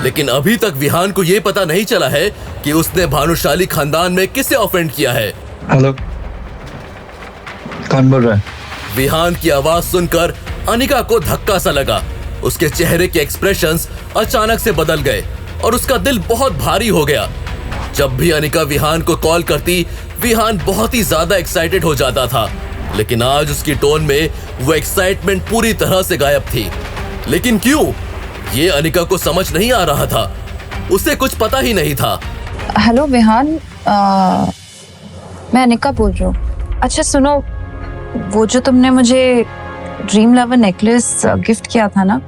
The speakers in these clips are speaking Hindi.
लेकिन अभी तक विहान को ये पता नहीं चला है कि उसने भानुशाली खानदान में किसे ऑफेंड किया है। हेलो, कौन बोल रहा है? विहान की आवाज सुनकर अनिका को धक्का सा लगा। उसके चेहरे के एक्सप्रेशंस अचानक से बदल गए और उसका दिल बहुत भारी हो गया। जब भी अनिका विहान को कॉल करती, विहान बहुत ही ज्यादा एक्साइटेड हो जाता था, लेकिन आज उसकी टोन में वो एक्साइटमेंट पूरी तरह से गायब थी। लेकिन क्यों, ये अनिका को समझ नहीं आ रहा था। उसे कुछ पता ही नहीं था। हेलो विहान, मैं अनिका बोल रही हूँ। अच्छा सुनो, वो जो तुमने मुझे ड्रीम लवर नेकलेस गिफ्ट किया था ना,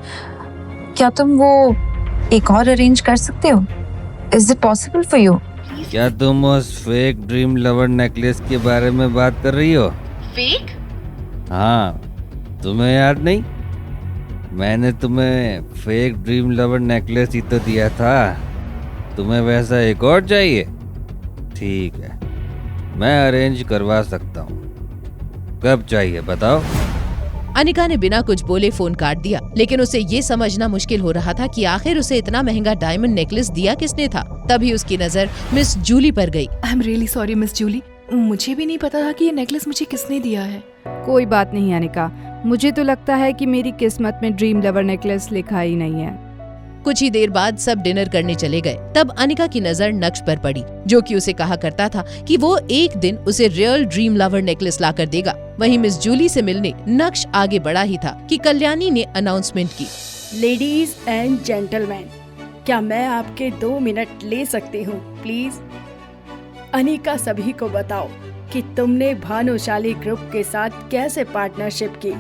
क्या तुम वो एक और अरेंज कर सकते हो? Is it possible for you? क्या तुम उस फेक ड्रीम लवर नेकलेस के बारे में बात कर रही हो? फेक? हाँ, तुम्हें याद नहीं? मैंने तुम्हें फेक ड्रीम लवर नेकलेस ही तो दिया था। तुम्हें वैसा एक और चाहिए? ठीक है, मैं अरेंज करवा सकता हूँ। कब चाहिए बताओ? अनिका ने बिना कुछ बोले फोन काट दिया, लेकिन उसे ये समझना मुश्किल हो रहा था कि आखिर उसे इतना महंगा डायमंड नेकलेस दिया किसने था। तभी उसकी नजर मिस जूली पर गई। I am really sorry miss Julie, मुझे भी नहीं पता था कि ये नेकलेस मुझे किसने दिया है। कोई बात नहीं अनिका, मुझे तो लगता है कि मेरी किस्मत में ड्रीम लवर नेकलेस लिखा ही नहीं है। कुछ ही देर बाद सब डिनर करने चले गए। तब अनिका की नजर नक्श पर पड़ी, जो कि उसे कहा करता था कि वो एक दिन उसे रियल ड्रीम लवर नेकलेस लाकर देगा। वहीं मिस जूली से मिलने नक्श आगे बढ़ा ही था कि कल्याणी ने अनाउंसमेंट की। लेडीज एंड जेंटलमैन, क्या मैं आपके 2 मिनट ले सकती हूँ प्लीज? अनिका, सभी को बताओ कि तुमने भानुशाली ग्रुप के साथ कैसे पार्टनरशिप की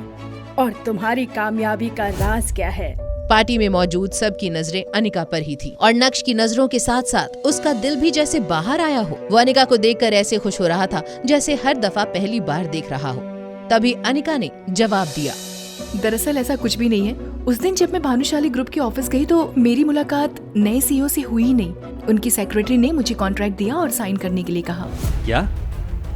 और तुम्हारी कामयाबी का राज क्या है। पार्टी में मौजूद सबकी नजरें अनिका पर ही थी और नक्श की नजरों के साथ साथ उसका दिल भी जैसे बाहर आया हो। वो अनिका को देखकर ऐसे खुश हो रहा था जैसे हर दफा पहली बार देख रहा हो। तभी अनिका ने जवाब दिया, दरअसल ऐसा कुछ भी नहीं है। उस दिन जब मैं भानुशाली ग्रुप के ऑफिस गई तो मेरी मुलाकात नए सीईओ से हुई ही नहीं। उनकी सेक्रेटरी ने मुझे कॉन्ट्रैक्ट दिया और साइन करने के लिए कहा। क्या?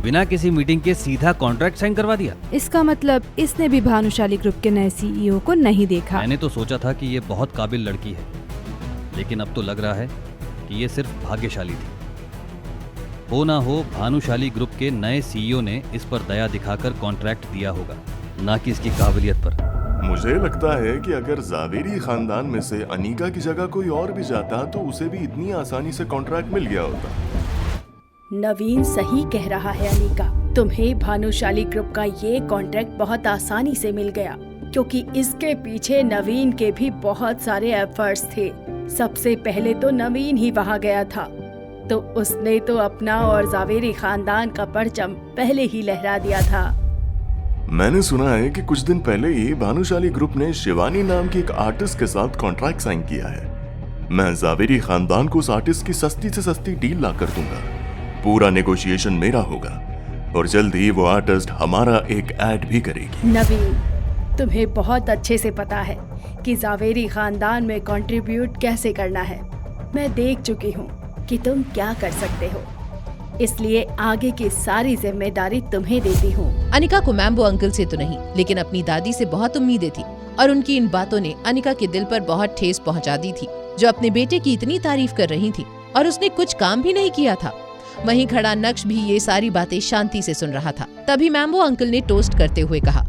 बिना किसी मीटिंग के सीधा कॉन्ट्रैक्ट साइन करवा दिया? इसका मतलब इसने भी भानुशाली ग्रुप के नए सीईओ को नहीं देखा। मैंने तो सोचा था कि ये बहुत काबिल लड़की है, लेकिन अब तो लग रहा है कि ये सिर्फ भाग्यशाली थी। हो ना हो भानुशाली ग्रुप के नए सीईओ ने इस पर दया दिखाकर कॉन्ट्रैक्ट दिया होगा, ना कि इसकी काबिलियत पर। मुझे लगता है कि अगर जावेरी खानदान में से अनिका की जगह कोई और भी जाता तो उसे भी इतनी आसानी से कॉन्ट्रैक्ट मिल गया होता। नवीन सही कह रहा है अनिका, तुम्हें भानुशाली ग्रुप का ये कॉन्ट्रैक्ट बहुत आसानी से मिल गया क्योंकि इसके पीछे नवीन के भी बहुत सारे एफर्ट्स थे। सबसे पहले तो नवीन ही वहाँ गया था, तो उसने तो अपना और जावेरी खानदान का परचम पहले ही लहरा दिया था। मैंने सुना है कि कुछ दिन पहले ही भानुशाली ग्रुप ने शिवानी नाम की एक आर्टिस्ट के साथ कॉन्ट्रैक्ट साइन किया है। मैं जावेरी खानदान को उस आर्टिस्ट की सस्ती से सस्ती डील ला कर दूंगा। पूरा नेगोशिएशन मेरा होगा और जल्द ही वो आर्टिस्ट हमारा एक ऐड भी करेगी। नवीन, तुम्हें बहुत अच्छे से पता है कि जावेरी खानदान में कंट्रीब्यूट कैसे करना है। मैं देख चुकी हूँ कि तुम क्या कर सकते हो, इसलिए आगे की सारी जिम्मेदारी तुम्हें देती हूँ। अनिका को मैम्बो अंकल से तो नहीं, लेकिन अपनी दादी से बहुत उम्मीदें थी और उनकी इन बातों ने अनिका के दिल पर बहुत ठेस पहुँचा दी थी, जो अपने बेटे की इतनी तारीफ कर रही थी और उसने कुछ काम भी नहीं किया था। वहीं खड़ा नक्श भी ये सारी बातें शांति से सुन रहा था। तभी मैम्बो अंकल ने टोस्ट करते हुए कहा,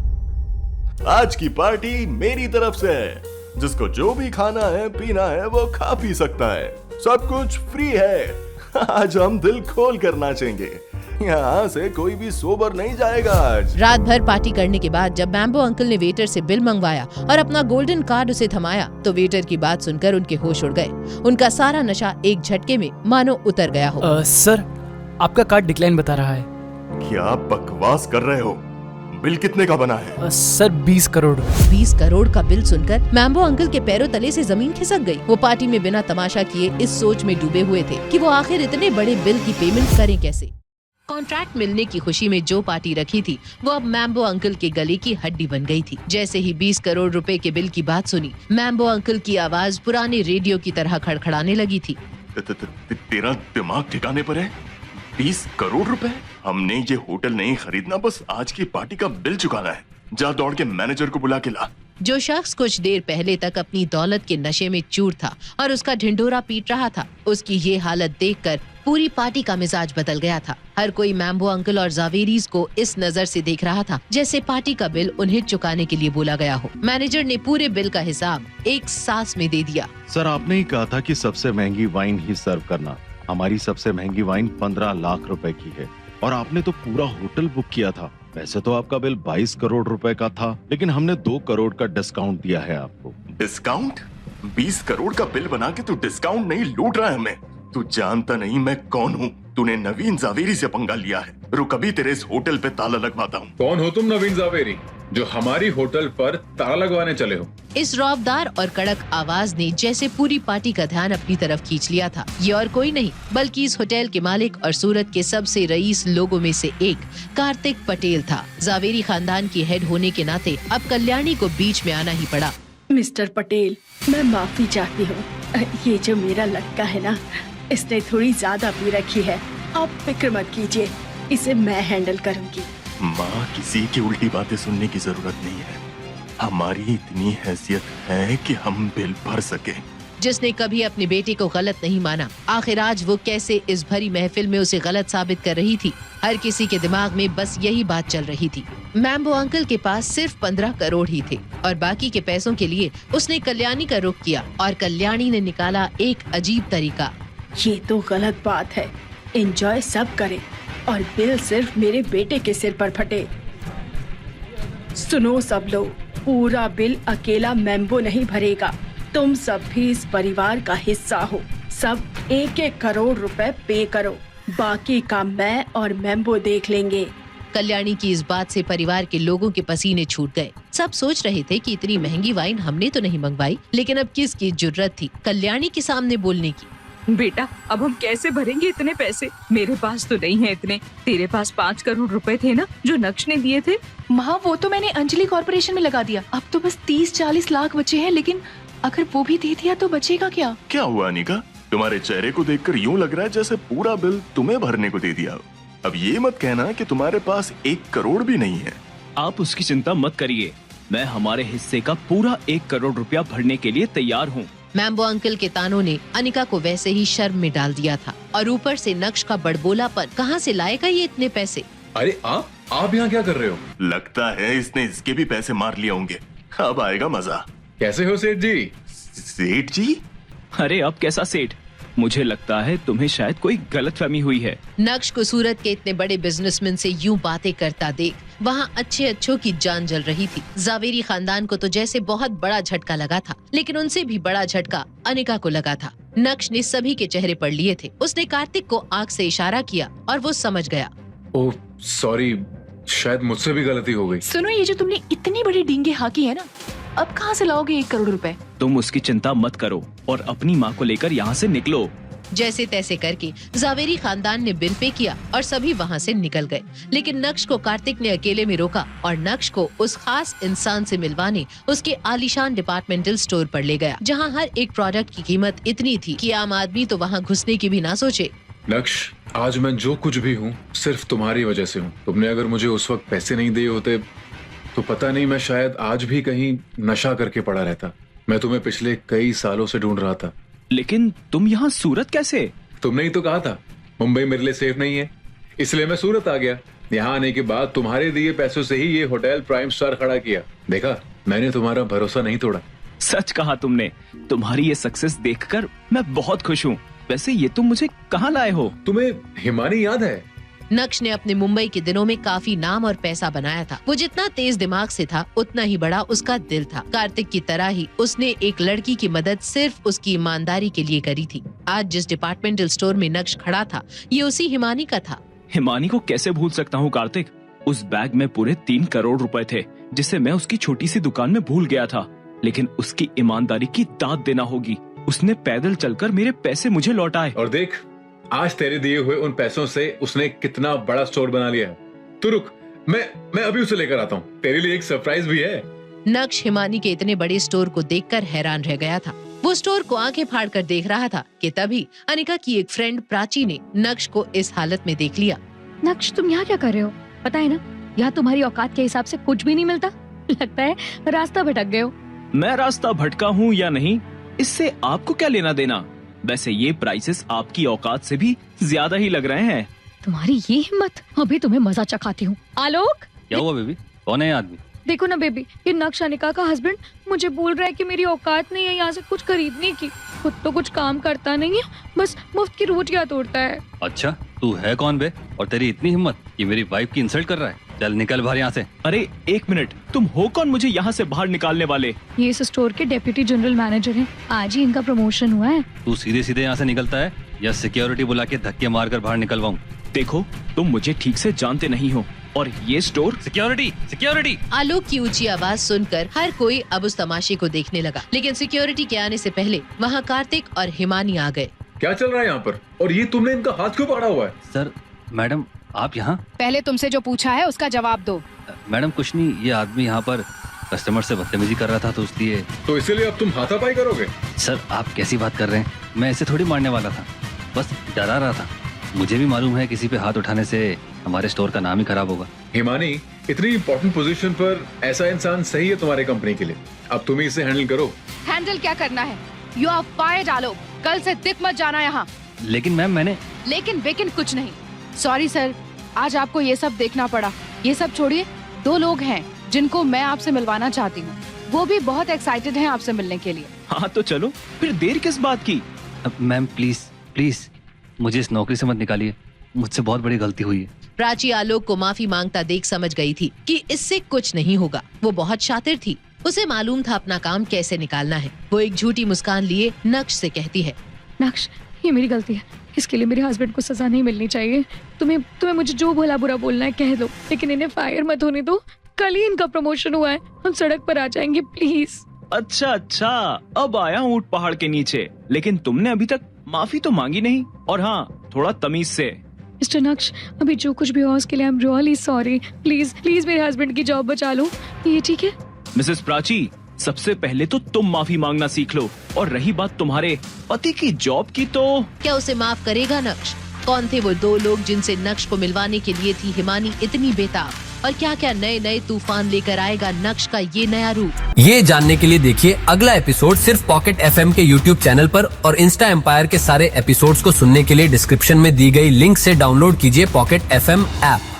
आज की पार्टी मेरी तरफ से है। जिसको जो भी खाना है पीना है वो खा पी सकता है, सब कुछ फ्री है। आज हम दिल खोल कर नाचेंगे, यहाँ से कोई भी सोबर नहीं जाएगा आज। रात भर पार्टी करने के बाद जब मैम्बो अंकल ने वेटर से बिल मंगवाया और अपना गोल्डन कार्ड उसे थमाया, तो वेटर की बात सुनकर उनके होश उड़ गए। उनका सारा नशा एक झटके में मानो उतर गया हो। सर, आपका कार्ड डिक्लाइन बता रहा है। क्या बकवास कर रहे हो? बिल कितने का बना है? सर 20 करोड़। 20 करोड़ का बिल सुनकर मैम्बो अंकल के पैरों तले से जमीन खिसक गई। वो पार्टी में बिना तमाशा किए इस सोच में डूबे हुए थे कि वो आखिर इतने बड़े बिल की पेमेंट करें कैसे। कॉन्ट्रैक्ट मिलने की खुशी में जो पार्टी रखी थी वो अब मैम्बो अंकल के गले की हड्डी बन गई थी। जैसे ही 20 करोड़ रुपए के बिल की बात सुनी, मैम्बो अंकल की आवाज पुराने रेडियो की तरह खड़खड़ाने लगी थी। तेरा दिमाग ठिकाने पर है? 20 करोड़ रुपए? हमने ये होटल नहीं खरीदना, बस आज की पार्टी का बिल चुकाना है। जा दौड़ के मैनेजर को बुला के ला। जो शख्स कुछ देर पहले तक अपनी दौलत के नशे में चूर था और उसका ढिंढोरा पीट रहा था, उसकी ये हालत देखकर पूरी पार्टी का मिजाज बदल गया था। हर कोई मैम्बो अंकल और जावेरीज को इस नजर से देख रहा था जैसे पार्टी का बिल उन्हें चुकाने के लिए बोला गया हो। मैनेजर ने पूरे बिल का हिसाब एक सांस में दे दिया। सर, आपने ही कहा था कि सबसे महंगी वाइन ही सर्व करना। हमारी सबसे महंगी वाइन 15 लाख रुपए की है और आपने तो पूरा होटल बुक किया था। वैसे तो आपका बिल 22 करोड़ रुपए का था, लेकिन हमने 2 करोड़ का डिस्काउंट दिया है आपको। डिस्काउंट? 20 करोड़ का बिल बना के तू डिस्काउंट नहीं लूट रहा है हमें। तू जानता नहीं मैं कौन हूँ। तूने नवीन जावेरी से पंगा लिया है। रुक, अभी तेरे इस होटल पे ताला लगवाता हूँ। कौन हो तुम नवीन जावेरी, जो हमारी होटल पर ताला लगवाने चले हो? इस रौबदार और कड़क आवाज ने जैसे पूरी पार्टी का ध्यान अपनी तरफ खींच लिया था। ये और कोई नहीं बल्कि इस होटल के मालिक और सूरत के सबसे रईस लोगों में से एक कार्तिक पटेल था। जावेरी खानदान की हेड होने के नाते अब कल्याणी को बीच में आना ही पड़ा। मिस्टर पटेल, मैं माफी चाहती हूँ। ये जो मेरा लड़का है ना, इसने थोड़ी ज्यादा पी रखी है। आप फिक्र मत कीजिए, इसे मैं हैंडल करूँगी। माँ, किसी की उल्टी बातें सुनने की जरूरत नहीं है। हमारी इतनी हैसियत है कि हम बिल भर सके। जिसने कभी अपने बेटे को गलत नहीं माना, आखिर आज वो कैसे इस भरी महफिल में उसे गलत साबित कर रही थी। हर किसी के दिमाग में बस यही बात चल रही थी। मैम्बो अंकल के पास सिर्फ 15 करोड़ ही थे और बाकी के पैसों के लिए उसने कल्याणी का रुख किया और कल्याणी ने निकाला एक अजीब तरीका। ये तो गलत बात है। एंजॉय सब करें और बिल सिर्फ मेरे बेटे के सिर पर फटे। सुनो सब लोग, पूरा बिल अकेला मैम्बो नहीं भरेगा। तुम सब भी इस परिवार का हिस्सा हो। सब 1-1 करोड़ रुपए पे करो। बाकी का मैं और मैम्बो देख लेंगे। कल्याणी की इस बात से परिवार के लोगों के पसीने छूट गए। सब सोच रहे थे कि इतनी महंगी वाइन हमने तो नहीं मंगवाई, लेकिन अब किसकी जुर्रत थी कल्याणी के सामने बोलने की। बेटा, अब हम कैसे भरेंगे इतने पैसे? मेरे पास तो नहीं है इतने। तेरे पास 5 करोड़ रुपए थे ना, जो नक्श ने दिए थे? माँ, वो तो मैंने अंजलि कॉर्पोरेशन में लगा दिया। अब तो बस 30-40 लाख बचे हैं, लेकिन अगर वो भी दे दिया तो बचेगा क्या? क्या हुआ अनिका? तुम्हारे चेहरे को देखकर यूं लग रहा है जैसे पूरा बिल तुम्हें भरने को दे दिया। अब ये मत कहना कि तुम्हारे पास 1 करोड़ भी नहीं है। आप उसकी चिंता मत करिए, मैं हमारे हिस्से का पूरा 1 करोड़ रुपया भरने के लिए तैयार हूँ। मैम्बो अंकल के तानों ने अनिका को वैसे ही शर्म में डाल दिया था और ऊपर से नक्श का बड़बोलापन। कहाँ से लाएगा ये इतने पैसे? अरे आप यहाँ क्या कर रहे हो? लगता है इसने इसके भी पैसे मार लिए होंगे। अब आएगा मजा। कैसे हो सेठ जी? सेठ जी? अरे अब कैसा सेठ? मुझे लगता है तुम्हें शायद कोई गलतफहमी हुई है। नक्श को सूरत के इतने बड़े बिजनेसमैन से यूं बातें करता देख वहाँ अच्छे अच्छों की जान जल रही थी। जावेरी खानदान को तो जैसे बहुत बड़ा झटका लगा था, लेकिन उनसे भी बड़ा झटका अनिका को लगा था। नक्श ने सभी के चेहरे पढ़ लिए थे। उसने कार्तिक को आंख से इशारा किया और वो समझ गया। ओह सॉरी, शायद मुझसे भी गलती हो गई। सुनो, ये जो तुमने इतनी बड़ी डींगे हाकी है ना, अब कहाँ से लाओगे 1 करोड़ रुपए? तुम उसकी चिंता मत करो और अपनी माँ को लेकर यहाँ से निकलो। जैसे तैसे करके जावेरी खानदान ने बिल पे किया और सभी वहाँ से निकल गए। लेकिन नक्श को कार्तिक ने अकेले में रोका और नक्श को उस खास इंसान से मिलवाने उसके आलीशान डिपार्टमेंटल स्टोर पर ले गया, जहाँ हर एक प्रोडक्ट की कीमत इतनी थी कि आम आदमी तो वहाँ घुसने की भी ना सोचे। नक्श, आज मैं जो कुछ भी हूँ सिर्फ तुम्हारी वजह से हूँ। तुमने अगर मुझे उस वक्त पैसे नहीं दिए होते तो पता नहीं मैं शायद आज भी कहीं नशा करके पड़ा रहता। मैं तुम्हें पिछले कई सालों से ढूंढ रहा था। लेकिन तुम यहाँ सूरत कैसे? तुमने ही तो कहा था मुंबई मेरे लिए सेफ नहीं है, इसलिए मैं सूरत आ गया। यहाँ आने के बाद तुम्हारे दिए पैसों से ही ये होटल प्राइम स्टार खड़ा किया। देखा, मैंने तुम्हारा भरोसा नहीं तोड़ा। सच कहा तुमने। तुम्हारी ये सक्सेस देखकर मैं बहुत खुश हूँ। वैसे ये तुम मुझे कहाँ लाए हो? तुम्हें हिमानी याद है? नक्श ने अपने मुंबई के दिनों में काफी नाम और पैसा बनाया था। वो जितना तेज दिमाग से था, उतना ही बड़ा उसका दिल था। कार्तिक की तरह ही उसने एक लड़की की मदद सिर्फ उसकी ईमानदारी के लिए करी थी। आज जिस डिपार्टमेंटल स्टोर में नक्श खड़ा था, ये उसी हिमानी का था। हिमानी को कैसे भूल सकता हूँ कार्तिक? उस बैग में पूरे 3 करोड़ रुपए थे, जिसे मैं उसकी छोटी सी दुकान में भूल गया था। लेकिन उसकी ईमानदारी की दाद देना होगी। उसने पैदल चलकर मेरे पैसे मुझे लौटाए। और देख, आज तेरे दिए हुए उन पैसों से उसने कितना बड़ा स्टोर बना लिया है। तू रुक, मैं अभी उसे लेकर आता हूँ। तेरे लिए एक सरप्राइज भी है। नक्श हिमानी के इतने बड़े स्टोर को देखकर हैरान रह गया था। वो स्टोर को आंखें फाड़ कर देख रहा था कि तभी अनिका की एक फ्रेंड प्राची ने नक्श को इस हालत में देख लिया। नक्श, तुम यहाँ क्या कर रहे हो? पता है ना, यहाँ तुम्हारी औकात के हिसाब से कुछ भी नहीं मिलता। लगता है रास्ता भटक गए हो। मैं रास्ता भटका हूँ या नहीं, इससे आपको क्या लेना देना। वैसे ये प्राइसेस आपकी औकात से भी ज्यादा ही लग रहे हैं। तुम्हारी ये हिम्मत, अभी तुम्हें मजा चखाती हूँ। आलोक, क्या हुआ बेबी, कौन है ये आदमी? देखो ना बेबी, ये नक्श अनिका का हस्बैंड मुझे बोल रहा है कि मेरी औकात नहीं है यहाँ से कुछ खरीदने की। खुद तो कुछ काम करता नहीं है, बस मुफ्त की रोटियां तोड़ता है। अच्छा, तू है कौन बे, और तेरी इतनी हिम्मत कि मेरी वाइफ की इंसल्ट कर रहा है? चल निकल बाहर यहाँ से। अरे एक मिनट, तुम हो कौन मुझे यहाँ से बाहर निकालने वाले? ये इस स्टोर के डेप्यूटी जनरल मैनेजर हैं। आज ही इनका प्रमोशन हुआ है। तू सीधे सीधे यहाँ से निकलता है या सिक्योरिटी बुला के धक्के मार कर बाहर निकलवाऊं? देखो, तुम मुझे ठीक से जानते नहीं हो, और ये स्टोर। Security, security. आलोक की ऊंची आवाज सुनकर हर कोई अब उस तमाशे को देखने लगा, लेकिन सिक्योरिटी के आने से पहले वहाँ कार्तिक और हिमानी आ गए। क्या चल रहा है यहाँ पर, और ये तुमने इनका हाथ क्यों पकड़ा हुआ है? सर, मैडम आप यहाँ? पहले तुमसे जो पूछा है उसका जवाब दो। मैडम कुछ नहीं, ये आदमी यहाँ पर कस्टमर से बदतमीजी कर रहा था तो इसलिए। तो इसीलिए अब तुम हाथापाई करोगे? सर आप कैसी बात कर रहे हैं, मैं ऐसे थोड़ी मारने वाला था, बस डरा रहा था। मुझे भी मालूम है किसी पे हाथ उठाने से हमारे स्टोर का नाम ही खराब होगा। हिमानी, इतनी इंपॉर्टेंट पोजीशन पर ऐसा इंसान सही है तुम्हारे कंपनी के लिए। अब तुम ही इसे हैंडल करो। हैंडल क्या करना है? यू आर फायर्ड आलोक, कल से दिख मत जाना यहाँ। लेकिन मैम मैंने। लेकिन बेकिन कुछ नहीं। सॉरी सर, आज आपको ये सब देखना पड़ा। ये सब छोड़िए, 2 लोग हैं जिनको मैं आपसे मिलवाना चाहती हूँ। वो भी बहुत एक्साइटेड हैं आपसे मिलने के लिए। हाँ तो चलो, फिर देर किस बात की? मैम प्लीज प्लीज मुझे इस नौकरी से मत निकालिए, मुझसे बहुत बड़ी गलती हुई है। प्राची आलोक को माफी मांगता देख समझ गई थी कि इससे कुछ नहीं होगा। वो बहुत शातिर थी, उसे मालूम था अपना काम कैसे निकालना है। वो एक झूठी मुस्कान लिए नक्श से कहती है, नक्श, ये मेरी गलती है, इसके लिए मेरे हस्बैंड को सजा नहीं मिलनी चाहिए। तुम्हें मुझे जो भला बुरा बोलना है कह दो, लेकिन इन्हें फायर मत होने दो। कल ही इनका प्रमोशन हुआ है, हम सड़क पर आ जाएंगे प्लीज। अच्छा, अब आया ऊंट पहाड़ के नीचे, लेकिन तुमने अभी तक माफी तो मांगी नहीं, और हाँ थोड़ा तमीज से। मिस्टर नक्श, अभी जो कुछ भी हुआ उसके लिए आई एम रियली सॉरी। प्लीज मेरे हस्बैंड की जॉब बचा लो, ये ठीक है? मिसेस प्राची, सबसे पहले तो तुम माफी मांगना सीख लो, और रही बात तुम्हारे पति की जॉब की तो। क्या उसे माफ करेगा नक्श? कौन थे वो 2 लोग जिनसे नक्श को मिलवाने के लिए थी हिमानी इतनी बेताब, और क्या क्या नए नए तूफान लेकर आएगा नक्श का ये नया रूप? ये जानने के लिए देखिए अगला एपिसोड सिर्फ पॉकेट FM के YouTube चैनल पर, और इंस्टा एम्पायर के सारे एपिसोड्स को सुनने के लिए डिस्क्रिप्शन में दी गई लिंक से डाउनलोड कीजिए पॉकेट FM ऐप।